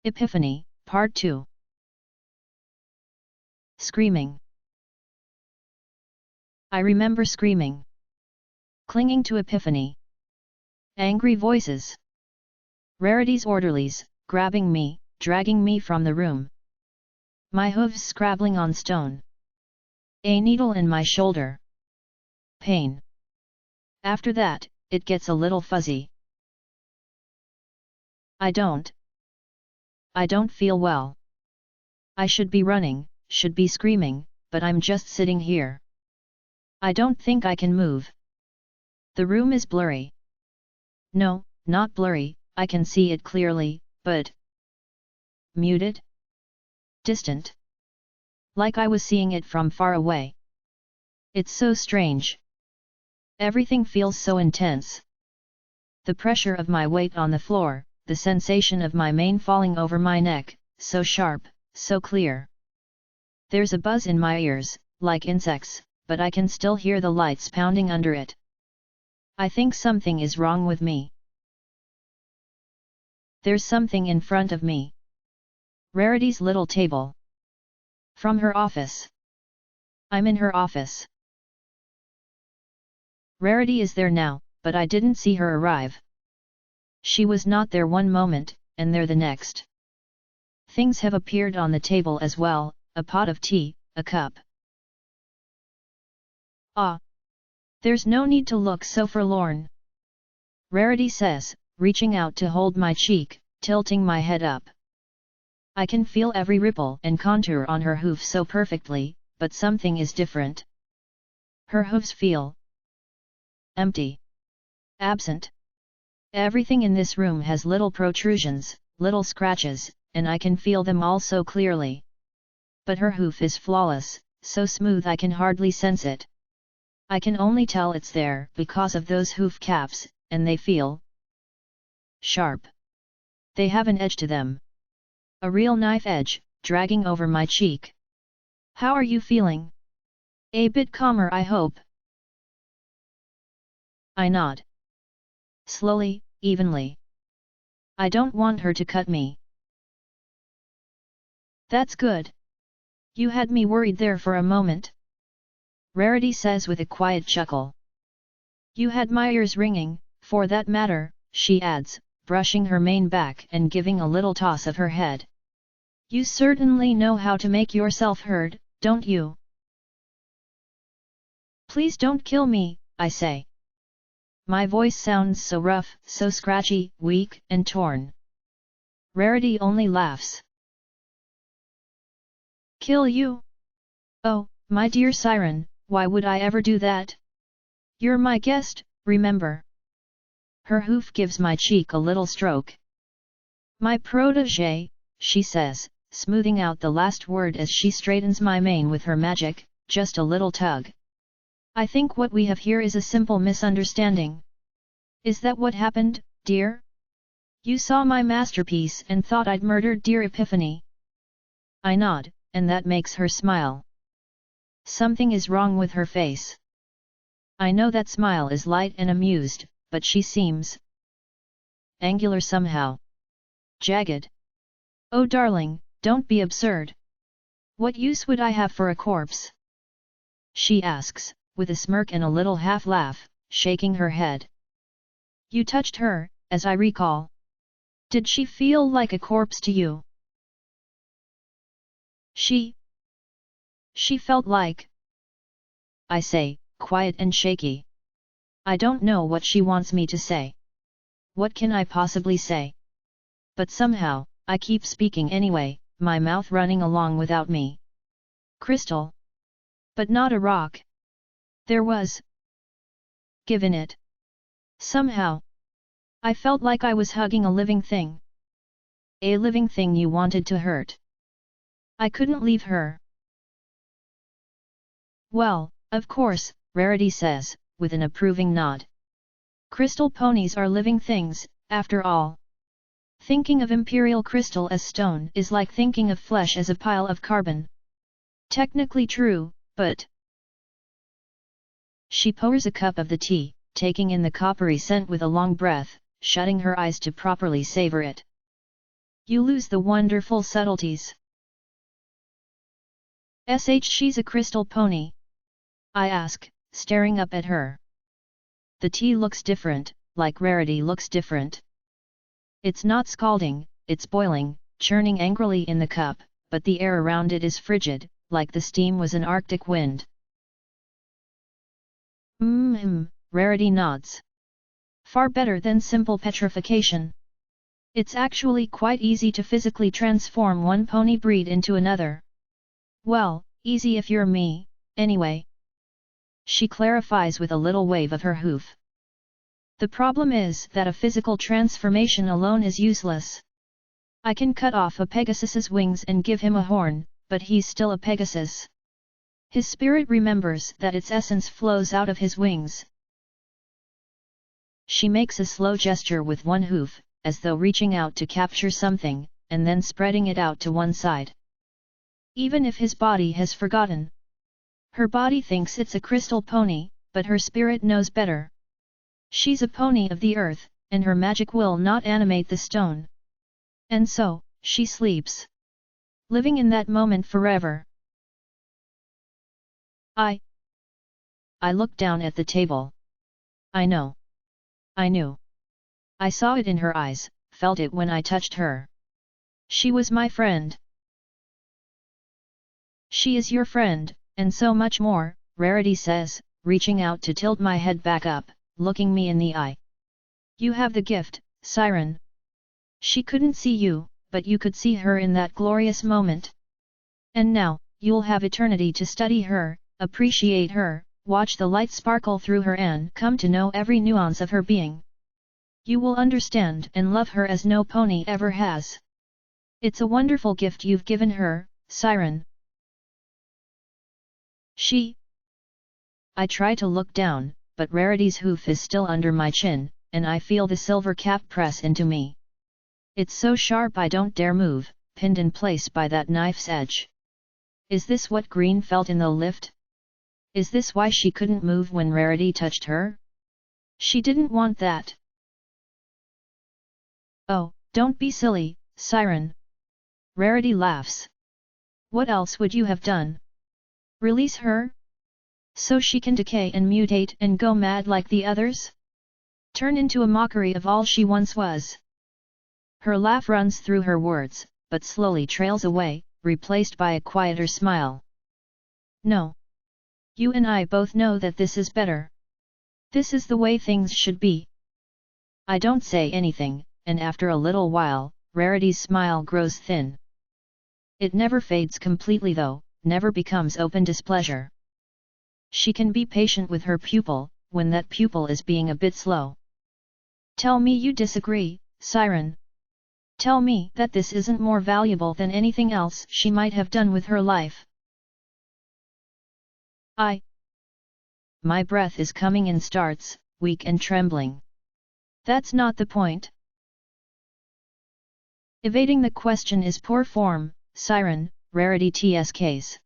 Epiphany, Part 2. Screaming. I remember screaming. Clinging to Epiphany. Angry voices. Rarity's orderlies, grabbing me, dragging me from the room. My hooves scrabbling on stone. A needle in my shoulder. Pain. After that, it gets a little fuzzy. I don't feel well. I should be running, should be screaming, but I'm just sitting here. I don't think I can move. The room is blurry. No, not blurry, I can see it clearly, but muted? Distant? Like I was seeing it from far away. It's so strange. Everything feels so intense. The pressure of my weight on the floor, the sensation of my mane falling over my neck, so sharp, so clear. There's a buzz in my ears, like insects, but I can still hear the lights pounding under it. I think something is wrong with me. There's something in front of me. Rarity's little table. From her office. I'm in her office. Rarity is there now, but I didn't see her arrive. She was not there one moment, and there the next. Things have appeared on the table as well, a pot of tea, a cup. Ah! There's no need to look so forlorn. Rarity says, reaching out to hold my cheek, tilting my head up. I can feel every ripple and contour on her hoof so perfectly, but something is different. Her hooves feel empty. Absent. Everything in this room has little protrusions, little scratches, and I can feel them all so clearly. But her hoof is flawless, so smooth I can hardly sense it. I can only tell it's there because of those hoof caps, and they feel sharp. They have an edge to them. A real knife edge, dragging over my cheek. How are you feeling? A bit calmer, I hope. I nod. Slowly, evenly. I don't want her to cut me. That's good. You had me worried there for a moment. Rarity says with a quiet chuckle. You had my ears ringing, for that matter, she adds, brushing her mane back and giving a little toss of her head. You certainly know how to make yourself heard, don't you? Please don't kill me, I say. My voice sounds so rough, so scratchy, weak, and torn. Rarity only laughs. Kill you? Oh, my dear Siren, why would I ever do that? You're my guest, remember? Her hoof gives my cheek a little stroke. My protégé, she says, smoothing out the last word as she straightens my mane with her magic, just a little tug. I think what we have here is a simple misunderstanding. Is that what happened, dear? You saw my masterpiece and thought I'd murdered dear Epiphany. I nod, and that makes her smile. Something is wrong with her face. I know that smile is light and amused, but she seems angular somehow. Jagged. Oh darling, don't be absurd. What use would I have for a corpse? She asks, with a smirk and a little half-laugh, shaking her head. You touched her, as I recall. Did she feel like a corpse to you? She felt like... I say, quiet and shaky. I don't know what she wants me to say. What can I possibly say? But somehow, I keep speaking anyway, my mouth running along without me. Crystal. But not a rock. There was given it. Somehow. I felt like I was hugging a living thing. A living thing you wanted to hurt. I couldn't leave her. Well, of course, Rarity says, with an approving nod. Crystal ponies are living things, after all. Thinking of imperial crystal as stone is like thinking of flesh as a pile of carbon. Technically true, but... She pours a cup of the tea, taking in the coppery scent with a long breath, shutting her eyes to properly savor it. You lose the wonderful subtleties. She's a crystal pony? I ask, staring up at her. The tea looks different, like Rarity looks different. It's not scalding, it's boiling, churning angrily in the cup, but the air around it is frigid, like the steam was an arctic wind. Rarity nods. Far better than simple petrification. It's actually quite easy to physically transform one pony breed into another. Well, easy if you're me, anyway. She clarifies with a little wave of her hoof. The problem is that a physical transformation alone is useless. I can cut off a Pegasus's wings and give him a horn, but he's still a Pegasus. His spirit remembers that its essence flows out of his wings. She makes a slow gesture with one hoof, as though reaching out to capture something, and then spreading it out to one side. Even if his body has forgotten. Her body thinks it's a crystal pony, but her spirit knows better. She's a pony of the earth, and her magic will not animate the stone. And so, she sleeps. Living in that moment forever. I looked down at the table. I know. I knew. I saw it in her eyes, felt it when I touched her. She was my friend. She is your friend, and so much more, Rarity says, reaching out to tilt my head back up, looking me in the eye. You have the gift, Siren. She couldn't see you, but you could see her in that glorious moment. And now, you'll have eternity to study her, appreciate her, watch the light sparkle through her and come to know every nuance of her being. You will understand and love her as no pony ever has. It's a wonderful gift you've given her, Siren. I try to look down, but Rarity's hoof is still under my chin, and I feel the silver cap press into me. It's so sharp I don't dare move, pinned in place by that knife's edge. Is this what Green felt in the lift? Is this why she couldn't move when Rarity touched her? She didn't want that. Oh, don't be silly, Siren. Rarity laughs. What else would you have done? Release her? So she can decay and mutate and go mad like the others? Turn into a mockery of all she once was. Her laugh runs through her words, but slowly trails away, replaced by a quieter smile. No. You and I both know that this is better. This is the way things should be. I don't say anything, and after a little while, Rarity's smile grows thin. It never fades completely though, never becomes open displeasure. She can be patient with her pupil, when that pupil is being a bit slow. Tell me you disagree, Siren. Tell me that this isn't more valuable than anything else she might have done with her life. My breath is coming in starts, weak and trembling. That's not the point. Evading the question is poor form, Siren, Rarity TSKs.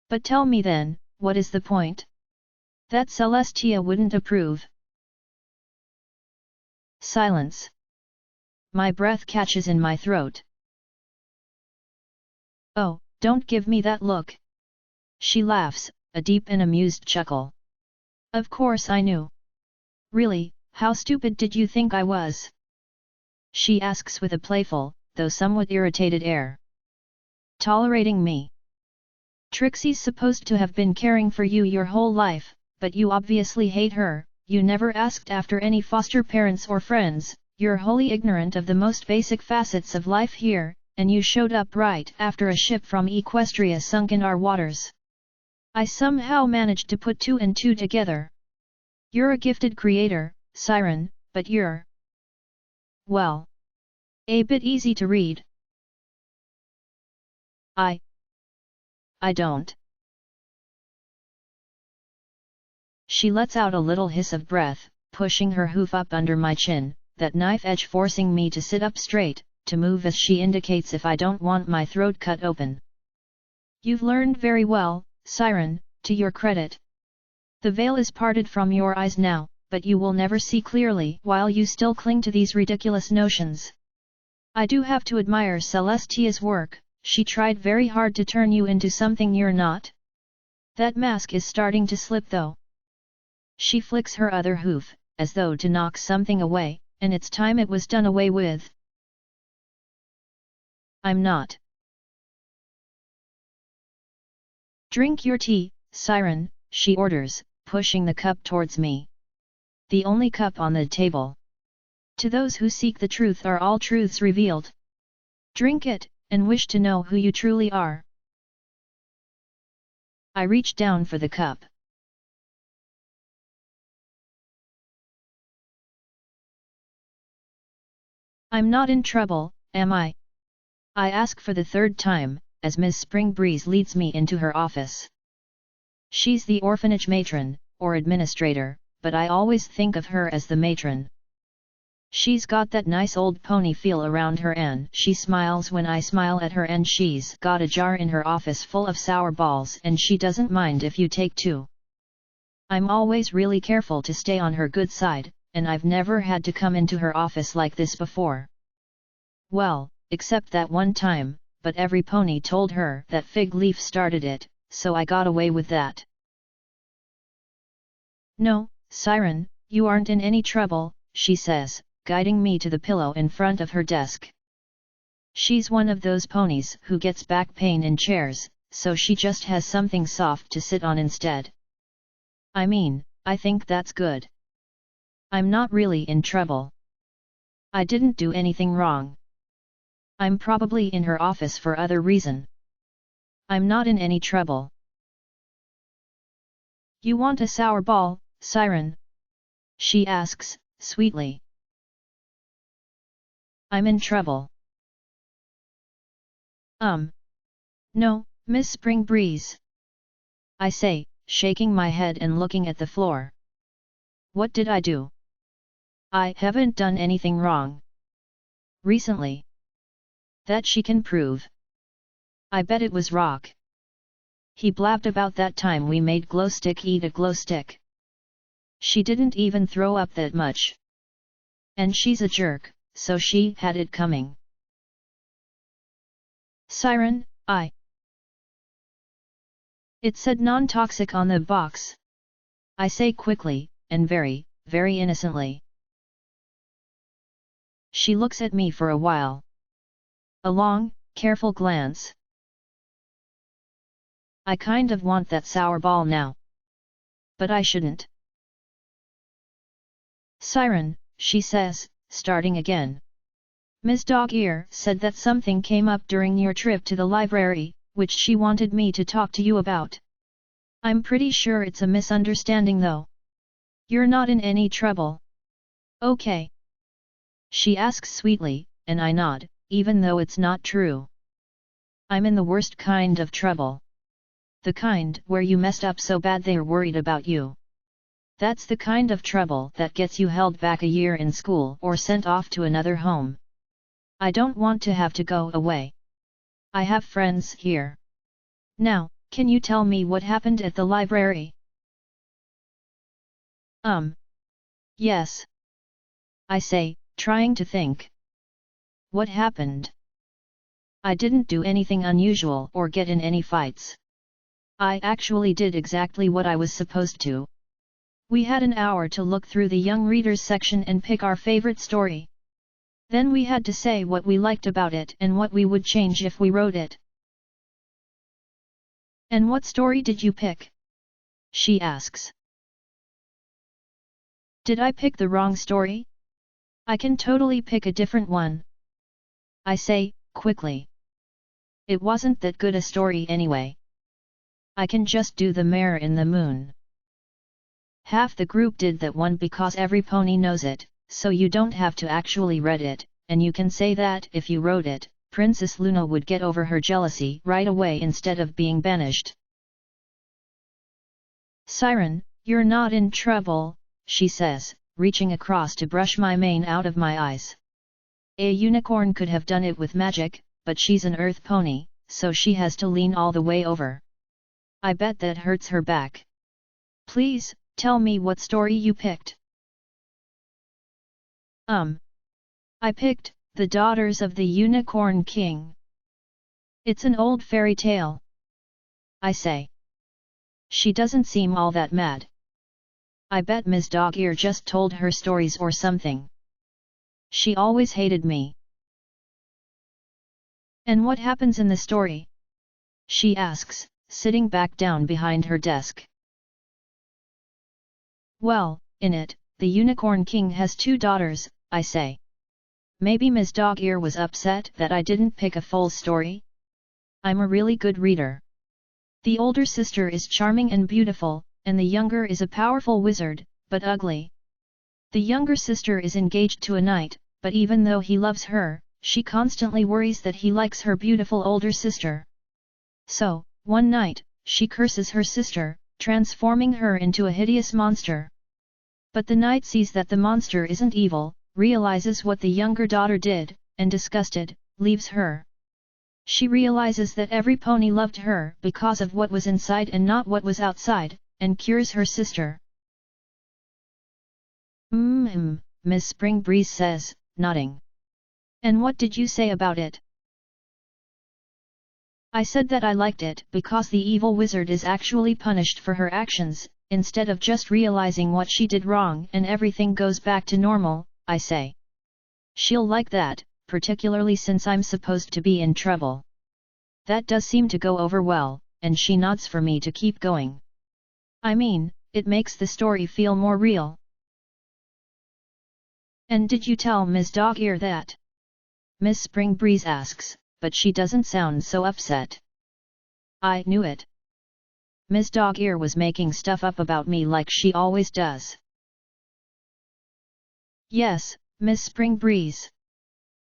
But tell me then, what is the point? That Celestia wouldn't approve. Silence. My breath catches in my throat. Oh, don't give me that look. She laughs, a deep and amused chuckle. Of course I knew. Really, how stupid did you think I was? She asks with a playful, though somewhat irritated air. Tolerating me. Trixie's supposed to have been caring for you your whole life, but you obviously hate her, you never asked after any foster parents or friends, you're wholly ignorant of the most basic facets of life here, and you showed up right after a ship from Equestria sunk in our waters. I somehow managed to put two and two together. You're a gifted creator, Siren, but you're... well... a bit easy to read. I don't. She lets out a little hiss of breath, pushing her hoof up under my chin, that knife edge forcing me to sit up straight, to move as she indicates if I don't want my throat cut open. You've learned very well, Siren, to your credit. The veil is parted from your eyes now, but you will never see clearly while you still cling to these ridiculous notions. I do have to admire Celestia's work, she tried very hard to turn you into something you're not. That mask is starting to slip though. She flicks her other hoof, as though to knock something away, and it's time it was done away with. I'm not. Drink your tea, Siren, she orders, pushing the cup towards me. The only cup on the table. To those who seek the truth are all truths revealed. Drink it, and wish to know who you truly are. I reach down for the cup. I'm not in trouble, am I? I ask for the third time, as Ms. Springbreeze leads me into her office. She's the orphanage matron, or administrator, but I always think of her as the matron. She's got that nice old pony feel around her and she smiles when I smile at her, and she's got a jar in her office full of sour balls and she doesn't mind if you take two. I'm always really careful to stay on her good side, and I've never had to come into her office like this before. Well, except that one time, but every pony told her that Fig Leaf started it, so I got away with that. No, Siren, you aren't in any trouble, she says, guiding me to the pillow in front of her desk. She's one of those ponies who gets back pain in chairs, so she just has something soft to sit on instead. I mean, I think that's good. I'm not really in trouble. I didn't do anything wrong. I'm probably in her office for other reason. I'm not in any trouble. You want a sour ball, Siren? She asks, sweetly. I'm in trouble. No, Miss Springbreeze. I say, shaking my head and looking at the floor. What did I do? I haven't done anything wrong. Recently. That she can prove. I bet it was Rock. He blabbed about that time we made Glowstick eat a glowstick. She didn't even throw up that much. And she's a jerk, so she had it coming. Siren, It said non-toxic on the box. I say quickly, and very, very innocently. She looks at me for a while. A long, careful glance. I kind of want that sour ball now. But I shouldn't. Siren, she says, starting again. Ms. Dog-Ear said that something came up during your trip to the library, which she wanted me to talk to you about. I'm pretty sure it's a misunderstanding though. You're not in any trouble. Okay. She asks sweetly, and I nod, even though it's not true. I'm in the worst kind of trouble. The kind where you messed up so bad they're worried about you. That's the kind of trouble that gets you held back a year in school or sent off to another home. I don't want to have to go away. I have friends here. Now, can you tell me what happened at the library? Yes. I say, trying to think. What happened? I didn't do anything unusual or get in any fights. I actually did exactly what I was supposed to. We had an hour to look through the young readers section and pick our favorite story. Then we had to say what we liked about it and what we would change if we wrote it. And what story did you pick? She asks. Did I pick the wrong story? I can totally pick a different one. I say, quickly. It wasn't that good a story anyway. I can just do the Mare in the Moon. Half the group did that one because every pony knows it, so you don't have to actually read it, and you can say that if you wrote it, Princess Luna would get over her jealousy right away instead of being banished. Siren, you're not in trouble, she says, reaching across to brush my mane out of my eyes. A unicorn could have done it with magic, but she's an earth pony, so she has to lean all the way over. I bet that hurts her back. Please, tell me what story you picked. I picked The Daughters of the Unicorn King. It's an old fairy tale, I say. She doesn't seem all that mad. I bet Ms. Dog-Ear just told her stories or something. She always hated me. And what happens in the story? She asks, sitting back down behind her desk. Well, in it, the Unicorn King has 2 daughters, I say. Maybe Ms. Dog-Ear was upset that I didn't pick a full story? I'm a really good reader. The older sister is charming and beautiful, and the younger is a powerful wizard, but ugly. The younger sister is engaged to a knight, but even though he loves her, she constantly worries that he likes her beautiful older sister. So, one night, she curses her sister, transforming her into a hideous monster. But the knight sees that the monster isn't evil, realizes what the younger daughter did, and disgusted, leaves her. She realizes that every pony loved her because of what was inside and not what was outside, and cures her sister. Miss Spring Breeze says, nodding. And what did you say about it? I said that I liked it because the evil wizard is actually punished for her actions, instead of just realizing what she did wrong and everything goes back to normal, I say. She'll like that, particularly since I'm supposed to be in trouble. That does seem to go over well, and she nods for me to keep going. I mean, it makes the story feel more real. And did you tell Ms. Dog-Ear that? Miss Spring Breeze asks, but she doesn't sound so upset. I knew it. Ms. Dog-Ear was making stuff up about me like she always does. Yes, Miss Spring Breeze.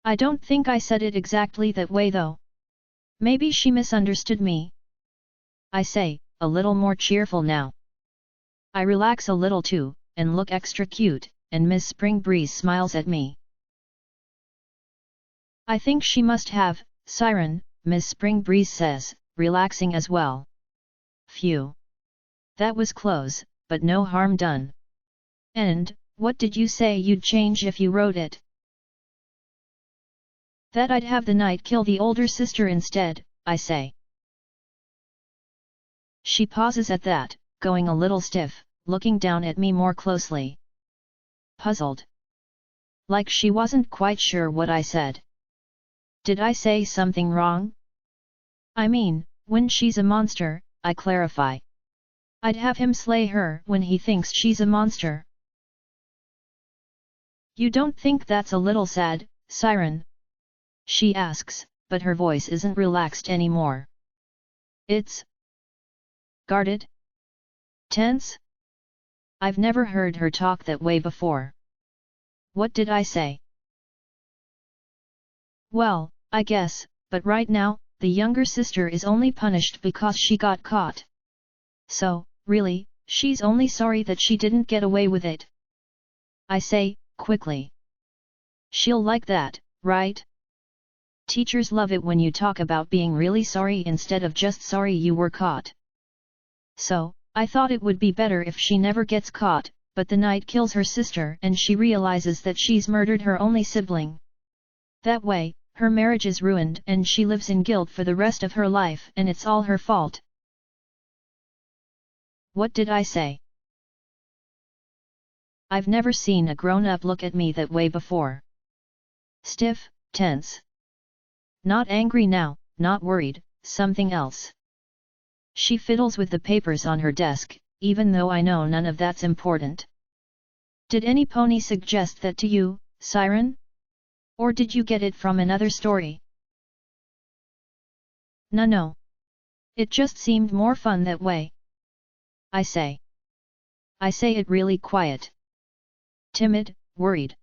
I don't think I said it exactly that way though. Maybe she misunderstood me. I say, a little more cheerful now. I relax a little too, and look extra cute, and Miss Spring Breeze smiles at me. I think she must have, Siren, Miss Spring Breeze says, relaxing as well. Phew. That was close, but no harm done. And, what did you say you'd change if you wrote it? That I'd have the knight kill the older sister instead, I say. She pauses at that, going a little stiff, looking down at me more closely. Puzzled. Like she wasn't quite sure what I said. Did I say something wrong? I mean, when she's a monster, I clarify. I'd have him slay her when he thinks she's a monster. You don't think that's a little sad, Siren? She asks, but her voice isn't relaxed anymore. It's guarded? Tense? I've never heard her talk that way before. What did I say? Well, I guess, but right now, the younger sister is only punished because she got caught. So, really, she's only sorry that she didn't get away with it. I say, quickly. She'll like that, right? Teachers love it when you talk about being really sorry instead of just sorry you were caught. So, I thought it would be better if she never gets caught, but the knight kills her sister and she realizes that she's murdered her only sibling. That way, her marriage is ruined and she lives in guilt for the rest of her life and it's all her fault. What did I say? I've never seen a grown-up look at me that way before. Stiff, tense. Not angry now, not worried, something else. She fiddles with the papers on her desk, even though I know none of that's important. Did any pony suggest that to you, Siren? Or did you get it from another story? No. It just seemed more fun that way. I say it really quiet. Timid, worried.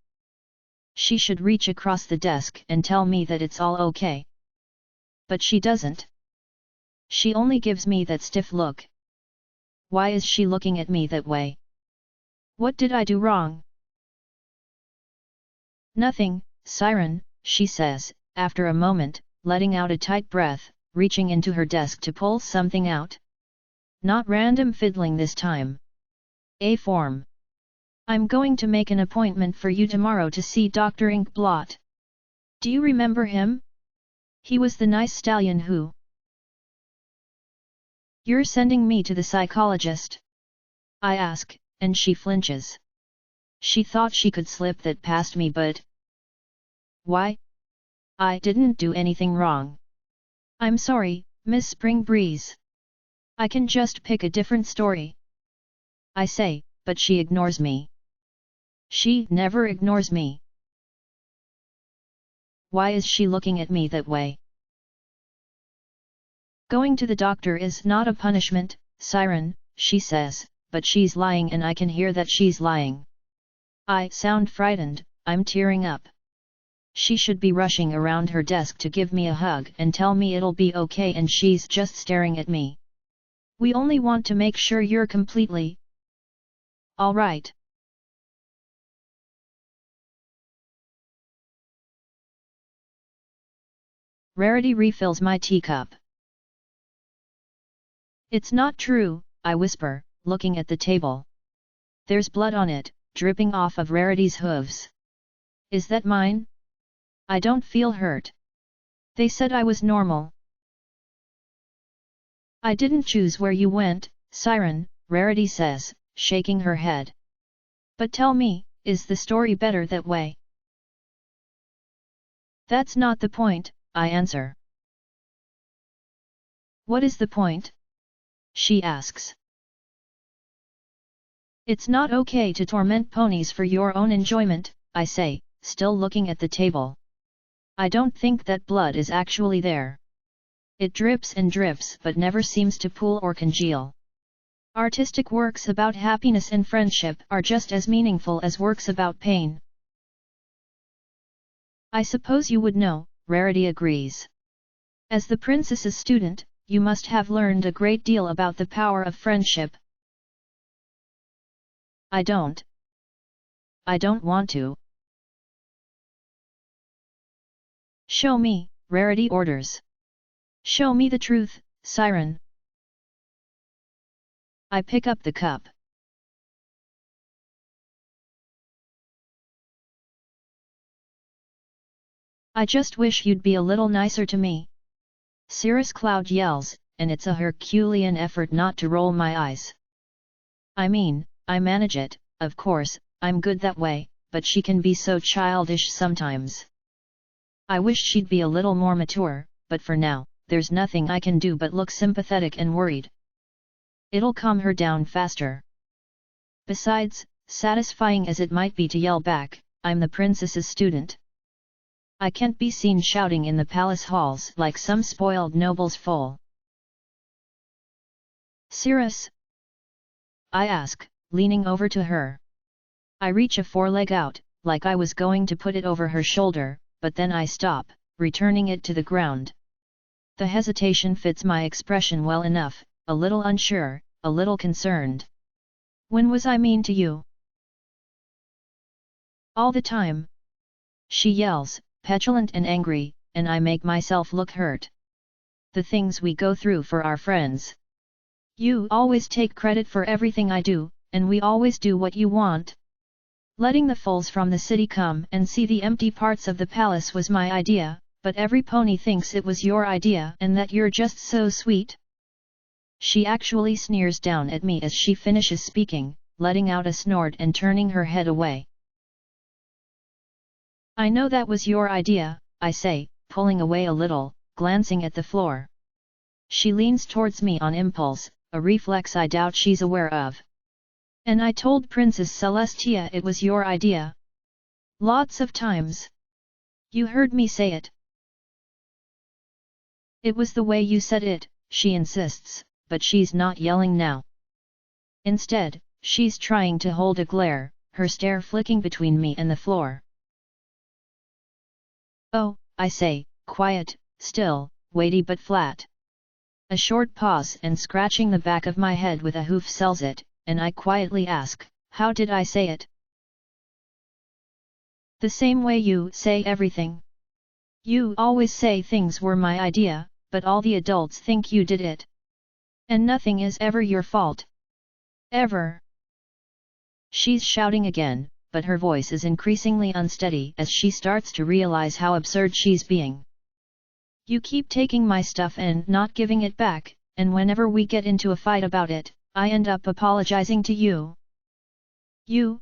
She should reach across the desk and tell me that it's all okay. But she doesn't. She only gives me that stiff look. Why is she looking at me that way? What did I do wrong? Nothing, Siren, she says, after a moment, letting out a tight breath, reaching into her desk to pull something out. Not random fiddling this time. A form. I'm going to make an appointment for you tomorrow to see Dr. Inkblot. Do you remember him? He was the nice stallion who... You're sending me to the psychologist? I ask, and she flinches. She thought she could slip that past me, but... Why? I didn't do anything wrong. I'm sorry, Miss Spring Breeze. I can just pick a different story. I say, but she ignores me. She never ignores me. Why is she looking at me that way? Going to the doctor is not a punishment, Siren, she says, but she's lying and I can hear that she's lying. I sound frightened, I'm tearing up. She should be rushing around her desk to give me a hug and tell me it'll be okay, and she's just staring at me. We only want to make sure you're completely... all right. Rarity refills my teacup. It's not true, I whisper, looking at the table. There's blood on it, dripping off of Rarity's hooves. Is that mine? I don't feel hurt. They said I was normal. I didn't choose where you went, Siren, Rarity says, shaking her head. But tell me, is the story better that way? That's not the point, I answer. What is the point? She asks. It's not okay to torment ponies for your own enjoyment, I say, still looking at the table. I don't think that blood is actually there. It drips and drips but never seems to pool or congeal. Artistic works about happiness and friendship are just as meaningful as works about pain. I suppose you would know, Rarity agrees. As the princess's student, you must have learned a great deal about the power of friendship. I don't. I don't want to. Show me, Rarity orders. Show me the truth, Siren. I pick up the cup. I just wish you'd be a little nicer to me. Cirrus Cloud yells, and it's a Herculean effort not to roll my eyes. I mean, I manage it, of course, I'm good that way, but she can be so childish sometimes. I wish she'd be a little more mature, but for now, there's nothing I can do but look sympathetic and worried. It'll calm her down faster. Besides, satisfying as it might be to yell back, I'm the princess's student. I can't be seen shouting in the palace halls like some spoiled noble's foal. Cirrus? I ask, leaning over to her. I reach a foreleg out, like I was going to put it over her shoulder, but then I stop, returning it to the ground. The hesitation fits my expression well enough, a little unsure, a little concerned. When was I mean to you? All the time. She yells, petulant and angry, and I make myself look hurt. The things we go through for our friends. You always take credit for everything I do, and we always do what you want. Letting the foals from the city come and see the empty parts of the palace was my idea, but every pony thinks it was your idea and that you're just so sweet. She actually sneers down at me as she finishes speaking, letting out a snort and turning her head away. I know that was your idea, I say, pulling away a little, glancing at the floor. She leans towards me on impulse, a reflex I doubt she's aware of. And I told Princess Celestia it was your idea. Lots of times. You heard me say it. It was the way you said it, she insists, but she's not yelling now. Instead, she's trying to hold a glare, her stare flicking between me and the floor. Oh, I say, quiet, still, weighty but flat. A short pause and scratching the back of my head with a hoof sells it, and I quietly ask, how did I say it? The same way you say everything. You always say things were my idea, but all the adults think you did it. And nothing is ever your fault. Ever. She's shouting again, but her voice is increasingly unsteady as she starts to realize how absurd she's being. You keep taking my stuff and not giving it back, and whenever we get into a fight about it, I end up apologizing to you. You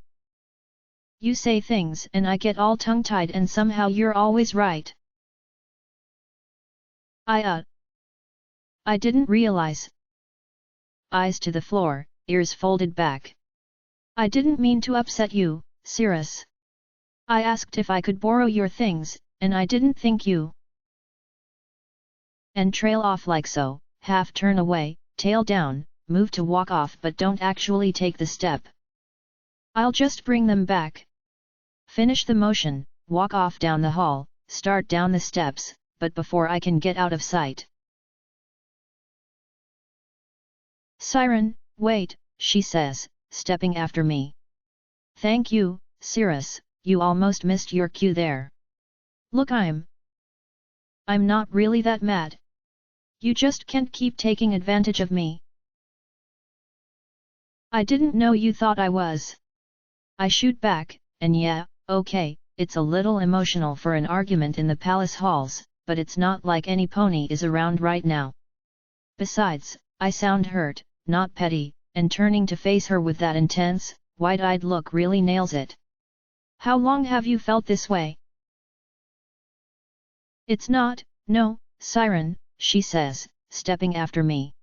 say things and I get all tongue-tied and somehow you're always right. I didn't realize. Eyes to the floor, ears folded back. I didn't mean to upset you, Sirius. I asked if I could borrow your things, and I didn't think you. And trail off like so, half turn away, tail down, move to walk off but don't actually take the step. I'll just bring them back. Finish the motion, walk off down the hall, start down the steps, but before I can get out of sight. Siren, wait, she says, stepping after me. Thank you, Sirius, you almost missed your cue there. Look, I'm not really that mad. You just can't keep taking advantage of me. I didn't know you thought I was. I shoot back, and yeah, okay, it's a little emotional for an argument in the palace halls, but it's not like any pony is around right now. Besides, I sound hurt, not petty, and turning to face her with that intense, wide-eyed look really nails it. How long have you felt this way? It's not, no, Siren, she says, stepping after me.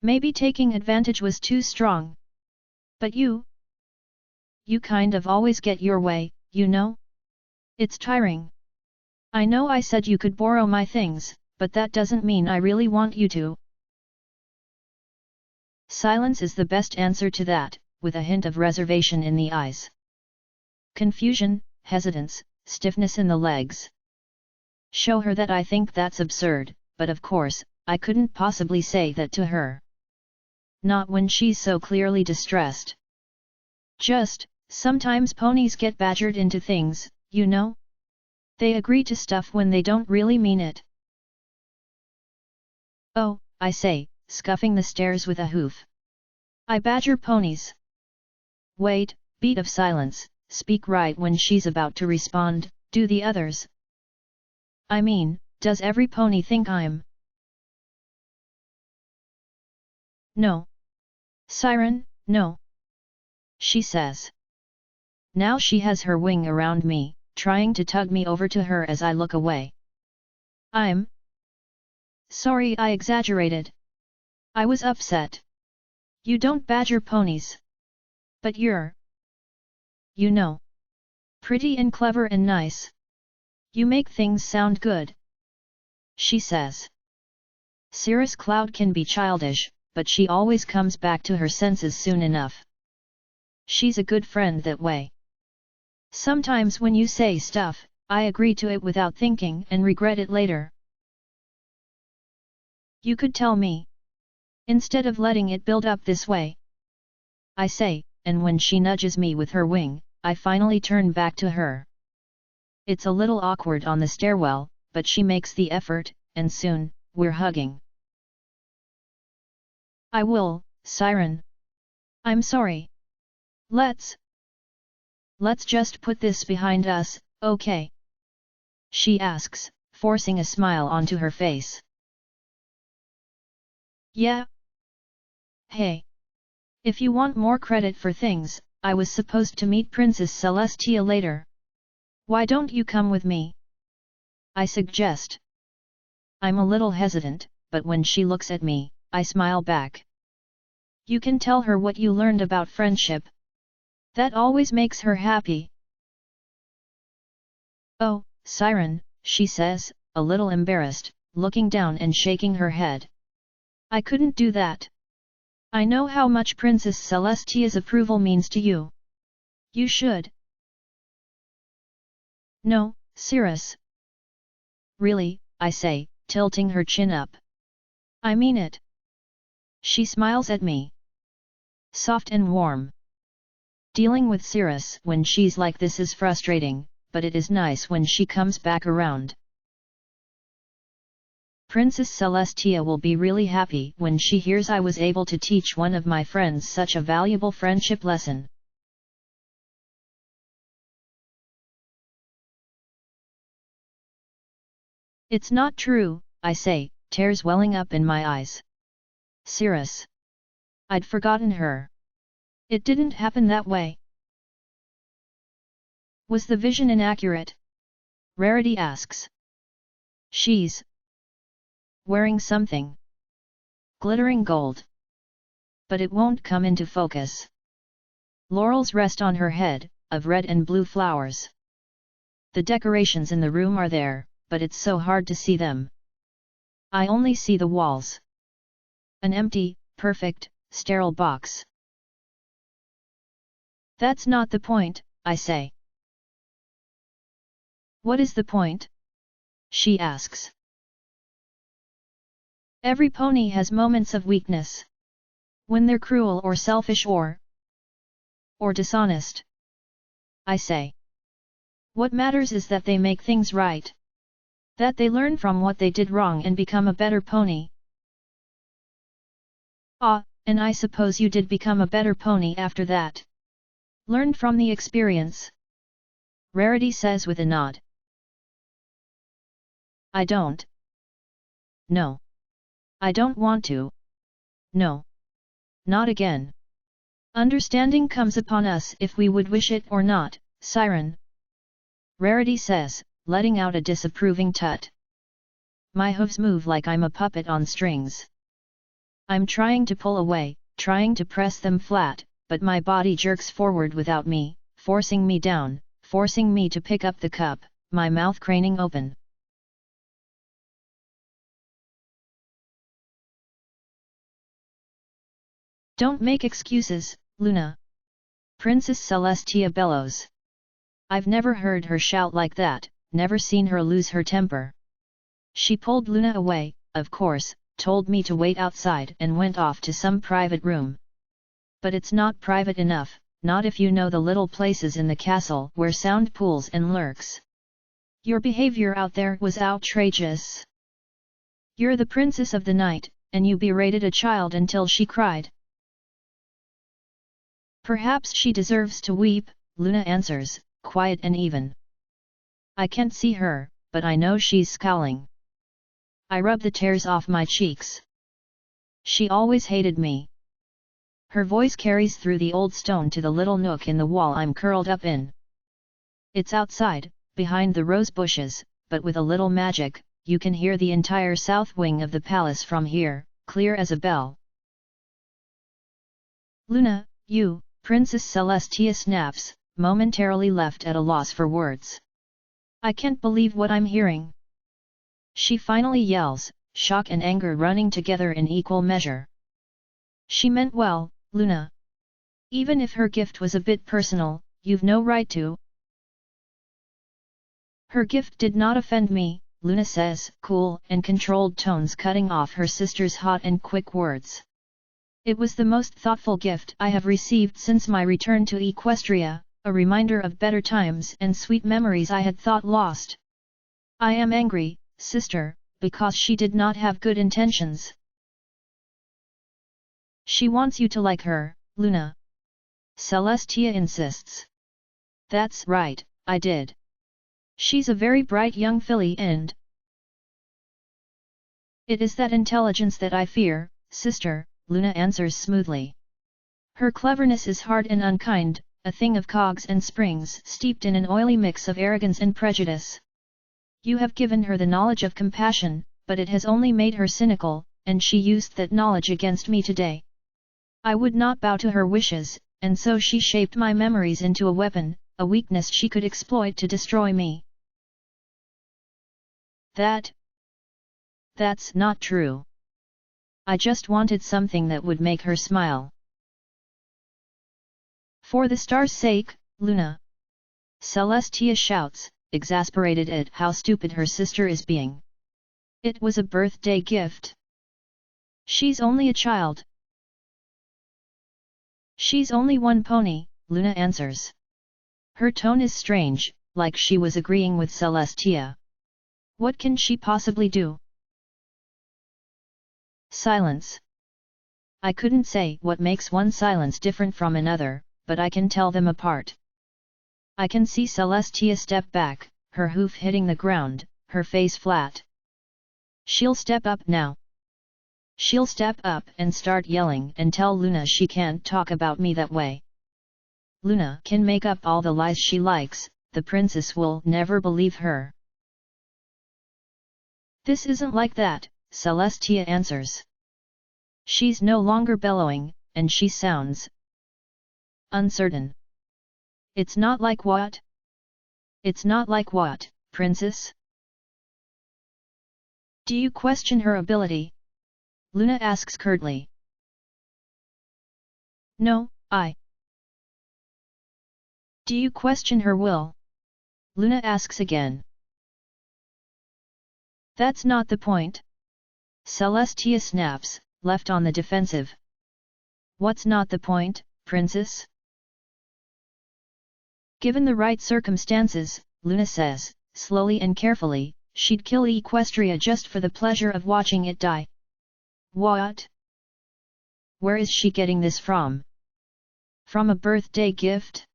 Maybe taking advantage was too strong. But you kind of always get your way, you know? It's tiring. I know I said you could borrow my things, but that doesn't mean I really want you to. Silence is the best answer to that, with a hint of reservation in the eyes. Confusion, hesitance, stiffness in the legs. Show her that I think that's absurd, but of course, I couldn't possibly say that to her. Not when she's so clearly distressed. Just, sometimes ponies get badgered into things, you know? They agree to stuff when they don't really mean it. Oh, I say, scuffing the stairs with a hoof. I badger ponies. Wait, beat of silence, speak right when she's about to respond, do the others. I mean, does every pony think I'm? No. Siren, no. She says. Now she has her wing around me, trying to tug me over to her as I look away. I'm sorry I exaggerated. I was upset. You don't badger ponies. But you're, you know, pretty and clever and nice. You make things sound good. She says. Cirrus Cloud can be childish, but she always comes back to her senses soon enough. She's a good friend that way. Sometimes when you say stuff, I agree to it without thinking and regret it later. You could tell me. Instead of letting it build up this way. I say, and when she nudges me with her wing, I finally turn back to her. It's a little awkward on the stairwell, but she makes the effort, and soon, we're hugging. I will, Siren. I'm sorry. Let's just put this behind us, okay? She asks, forcing a smile onto her face. Yeah? Hey. If you want more credit for things, I was supposed to meet Princess Celestia later. Why don't you come with me? I suggest. I'm a little hesitant, but when she looks at me, I smile back. You can tell her what you learned about friendship. That always makes her happy. Oh, Siren, she says, a little embarrassed, looking down and shaking her head. I couldn't do that. I know how much Princess Celestia's approval means to you. You should. No, Cirrus. Really, I say, tilting her chin up. I mean it. She smiles at me. Soft and warm. Dealing with Cirrus when she's like this is frustrating, but it is nice when she comes back around. Princess Celestia will be really happy when she hears I was able to teach one of my friends such a valuable friendship lesson. It's not true, I say, tears welling up in my eyes. Cirrus. I'd forgotten her. It didn't happen that way. Was the vision inaccurate? Rarity asks. She's wearing something. Glittering gold. But it won't come into focus. Laurels rest on her head, of red and blue flowers. The decorations in the room are there, but it's so hard to see them. I only see the walls. An empty, perfect, sterile box. That's not the point, I say. What is the point? She asks. Every pony has moments of weakness. When they're cruel or selfish or dishonest. I say. What matters is that they make things right. That they learn from what they did wrong and become a better pony. Ah, and I suppose you did become a better pony after that. Learned from the experience. Rarity says with a nod. I don't. No. I don't want to. No. Not again. Understanding comes upon us if we would wish it or not, Siren. Rarity says, letting out a disapproving tut. My hooves move like I'm a puppet on strings. I'm trying to pull away, trying to press them flat, but my body jerks forward without me, forcing me down, forcing me to pick up the cup, my mouth craning open. Don't make excuses, Luna. Princess Celestia bellows. I've never heard her shout like that, never seen her lose her temper. She pulled Luna away, of course, told me to wait outside and went off to some private room. But it's not private enough, not if you know the little places in the castle where sound pools and lurks. Your behavior out there was outrageous. You're the princess of the night, and you berated a child until she cried. Perhaps she deserves to weep, Luna answers, quiet and even. I can't see her, but I know she's scowling. I rub the tears off my cheeks. She always hated me. Her voice carries through the old stone to the little nook in the wall I'm curled up in. It's outside, behind the rose bushes, but with a little magic, you can hear the entire south wing of the palace from here, clear as a bell. Luna, you, Princess Celestia snaps, momentarily left at a loss for words. I can't believe what I'm hearing. She finally yells, shock and anger running together in equal measure. She meant well, Luna. Even if her gift was a bit personal, you've no right to. Her gift did not offend me, Luna says, cool and controlled tones cutting off her sister's hot and quick words. It was the most thoughtful gift I have received since my return to Equestria, a reminder of better times and sweet memories I had thought lost. I am angry, sister, because she did not have good intentions. She wants you to like her, Luna. Celestia insists. That's right, I did. She's a very bright young filly and it is that intelligence that I fear, sister, Luna answers smoothly. Her cleverness is hard and unkind, a thing of cogs and springs steeped in an oily mix of arrogance and prejudice. You have given her the knowledge of compassion, but it has only made her cynical, and she used that knowledge against me today. I would not bow to her wishes, and so she shaped my memories into a weapon, a weakness she could exploit to destroy me. That's not true. I just wanted something that would make her smile. For the star's sake, Luna! Celestia shouts, exasperated at how stupid her sister is being. It was a birthday gift. She's only a child. She's only one pony, Luna answers. Her tone is strange, like she was agreeing with Celestia. What can she possibly do? Silence. I couldn't say what makes one silence different from another, but I can tell them apart. I can see Celestia step back, her hoof hitting the ground, her face flat. She'll step up now. She'll step up and start yelling and tell Luna she can't talk about me that way. Luna can make up all the lies she likes, the princess will never believe her. This isn't like that, Celestia answers. She's no longer bellowing, and she sounds uncertain. It's not like what? It's not like what, princess? Do you question her ability? Luna asks curtly. No, I. Do you question her will? Luna asks again. That's not the point. Celestia snaps, left on the defensive. What's not the point, princess? Given the right circumstances, Luna says, slowly and carefully, she'd kill Equestria just for the pleasure of watching it die. What? Where is she getting this from? From a birthday gift?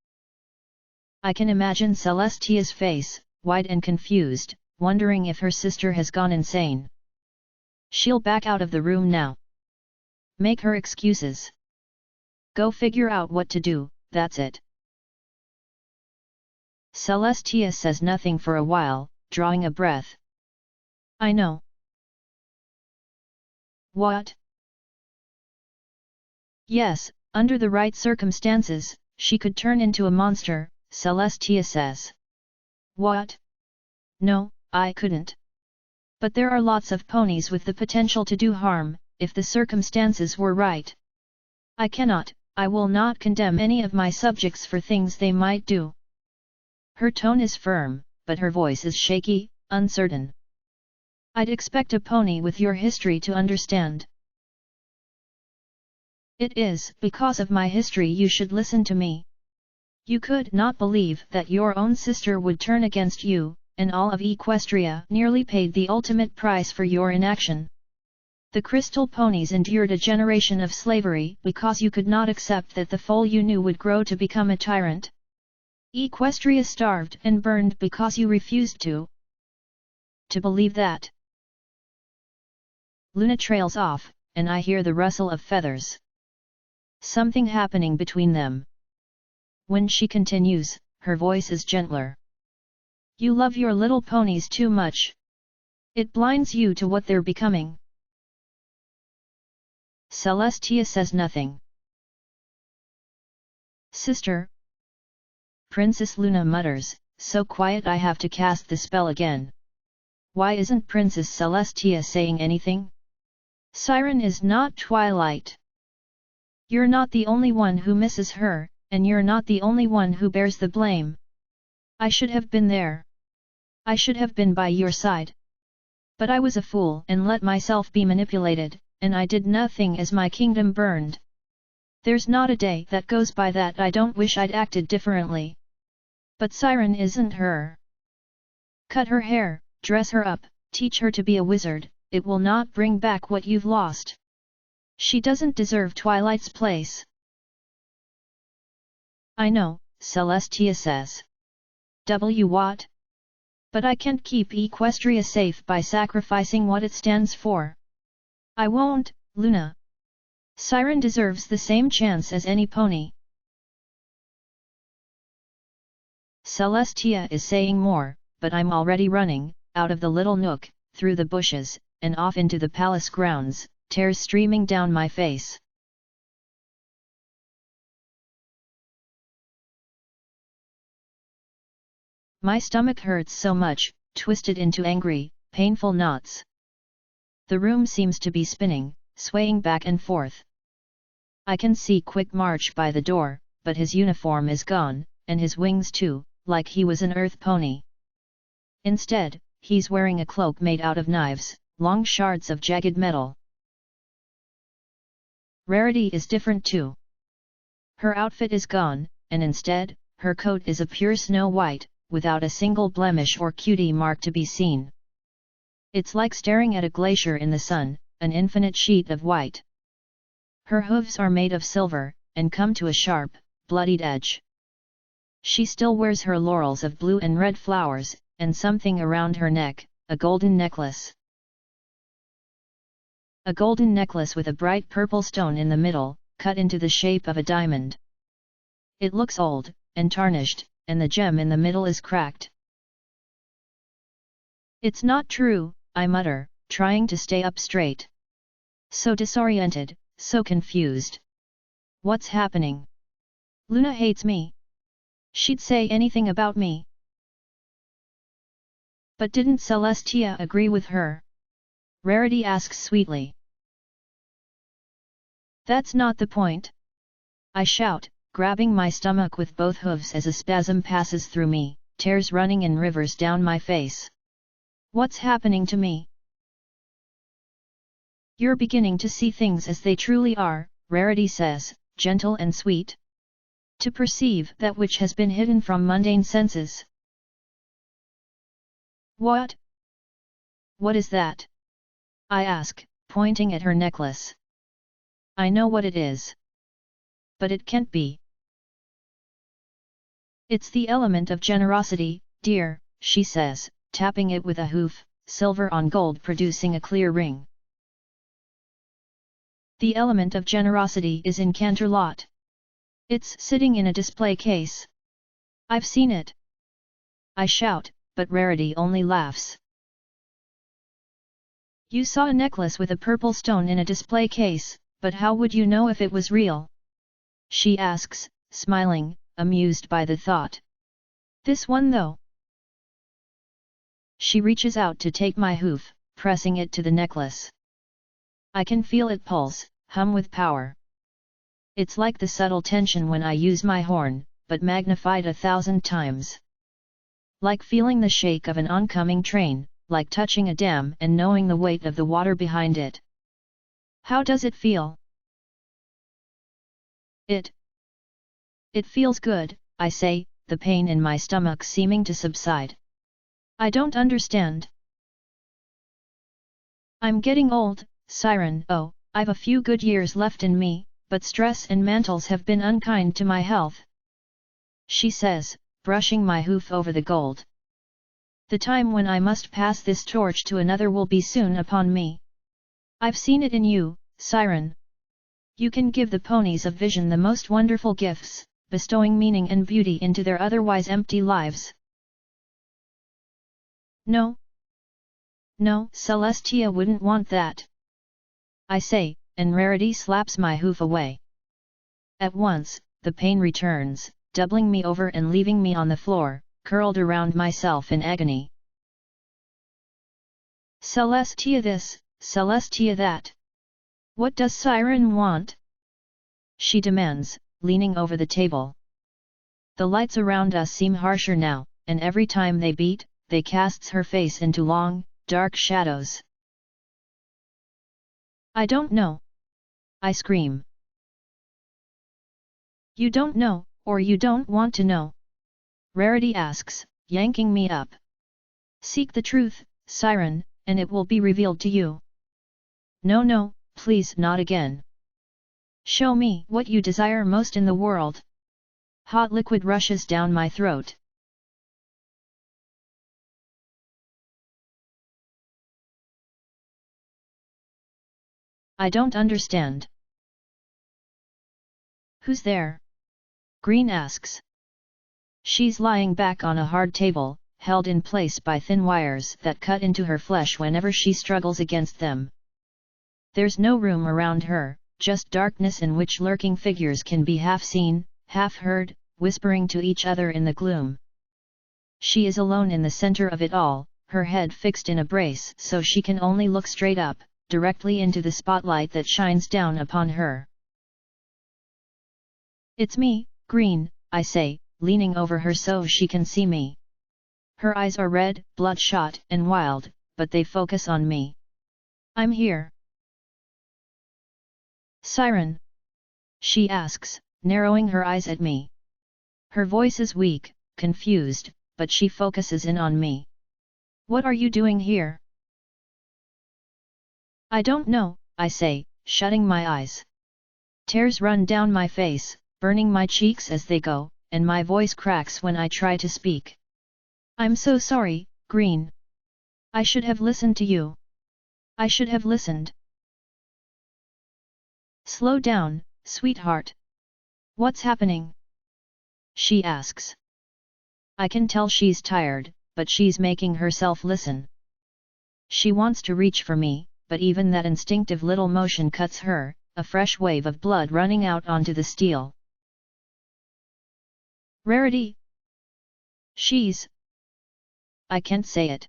I can imagine Celestia's face, wide and confused, wondering if her sister has gone insane. She'll back out of the room now. Make her excuses. Go figure out what to do, that's it. Celestia says nothing for a while, drawing a breath. I know. What? Yes, under the right circumstances, she could turn into a monster, Celestia says. What? No, I couldn't. But there are lots of ponies with the potential to do harm, if the circumstances were right. I will not condemn any of my subjects for things they might do. Her tone is firm, but her voice is shaky, uncertain. I'd expect a pony with your history to understand. It is because of my history you should listen to me. You could not believe that your own sister would turn against you, and all of Equestria nearly paid the ultimate price for your inaction. The crystal ponies endured a generation of slavery because you could not accept that the foal you knew would grow to become a tyrant. Equestria starved and burned because you refused to believe that. Luna trails off, and I hear the rustle of feathers. Something happening between them. When she continues, her voice is gentler. You love your little ponies too much. It blinds you to what they're becoming. Celestia says nothing. Sister? Princess Luna mutters, so quiet I have to cast the spell again. Why isn't Princess Celestia saying anything? Siren is not Twilight. You're not the only one who misses her, and you're not the only one who bears the blame. I should have been there. I should have been by your side. But I was a fool and let myself be manipulated, and I did nothing as my kingdom burned. There's not a day that goes by that I don't wish I'd acted differently. But Siren isn't her. Cut her hair, dress her up, teach her to be a wizard, it will not bring back what you've lost. She doesn't deserve Twilight's place. I know, Celestia says. What? But I can't keep Equestria safe by sacrificing what it stands for. I won't, Luna. Siren deserves the same chance as any pony. Celestia is saying more, but I'm already running, out of the little nook, through the bushes, and off into the palace grounds, tears streaming down my face. My stomach hurts so much, twisted into angry, painful knots. The room seems to be spinning, swaying back and forth. I can see Quick March by the door, but his uniform is gone, and his wings too, like he was an earth pony. Instead, he's wearing a cloak made out of knives, long shards of jagged metal. Rarity is different too. Her outfit is gone, and instead, her coat is a pure snow white, without a single blemish or cutie mark to be seen. It's like staring at a glacier in the sun, an infinite sheet of white. Her hooves are made of silver, and come to a sharp, bloodied edge. She still wears her laurels of blue and red flowers, and something around her neck, a golden necklace. A golden necklace with a bright purple stone in the middle, cut into the shape of a diamond. It looks old, and tarnished, and the gem in the middle is cracked. It's not true, I mutter, trying to stay up straight. So disoriented, so confused. What's happening? Luna hates me. She'd say anything about me. But didn't Celestia agree with her? Rarity asks sweetly. That's not the point. I shout, grabbing my stomach with both hooves as a spasm passes through me, tears running in rivers down my face. What's happening to me? You're beginning to see things as they truly are, Rarity says, gentle and sweet. To perceive that which has been hidden from mundane senses. What? What is that? I ask, pointing at her necklace. I know what it is. But it can't be. It's the element of generosity, dear, she says, tapping it with a hoof, silver on gold producing a clear ring. The element of generosity is in Canterlot. It's sitting in a display case. I've seen it. I shout, but Rarity only laughs. You saw a necklace with a purple stone in a display case, but how would you know if it was real? She asks, smiling, amused by the thought. This one though? She reaches out to take my hoof, pressing it to the necklace. I can feel it pulse, hum with power. It's like the subtle tension when I use my horn, but magnified 1,000 times. Like feeling the shake of an oncoming train, like touching a dam and knowing the weight of the water behind it. How does it feel? It feels good, I say, the pain in my stomach seeming to subside. I don't understand. I'm getting old, Siren. Oh, I've a few good years left in me, but stress and mantles have been unkind to my health. She says, brushing my hoof over the gold. The time when I must pass this torch to another will be soon upon me. I've seen it in you, Siren. You can give the ponies of vision the most wonderful gifts, bestowing meaning and beauty into their otherwise empty lives. No. No, Celestia wouldn't want that. I say, and Rarity slaps my hoof away. At once, the pain returns, doubling me over and leaving me on the floor, curled around myself in agony. Celestia this, Celestia that. What does Siren want? She demands, leaning over the table. The lights around us seem harsher now, and every time they beat, they casts her face into long, dark shadows. I don't know. I scream. You don't know, or you don't want to know? Rarity asks, yanking me up. Seek the truth, Siren, and it will be revealed to you. No, please not again. Show me what you desire most in the world. Hot liquid rushes down my throat. I don't understand. Who's there? Green asks. She's lying back on a hard table, held in place by thin wires that cut into her flesh whenever she struggles against them. There's no room around her, just darkness in which lurking figures can be half seen, half heard, whispering to each other in the gloom. She is alone in the center of it all, her head fixed in a brace so she can only look straight up, directly into the spotlight that shines down upon her. It's me, Green, I say, leaning over her so she can see me. Her eyes are red, bloodshot, and wild, but they focus on me. I'm here. Siren? She asks, narrowing her eyes at me. Her voice is weak, confused, but she focuses in on me. What are you doing here? I don't know, I say, shutting my eyes. Tears run down my face, burning my cheeks as they go, and my voice cracks when I try to speak. I'm so sorry, Green. I should have listened to you. I should have listened. Slow down, sweetheart. What's happening? She asks. I can tell she's tired, but she's making herself listen. She wants to reach for me, but even that instinctive little motion cuts her, a fresh wave of blood running out onto the steel. Rarity? I can't say it.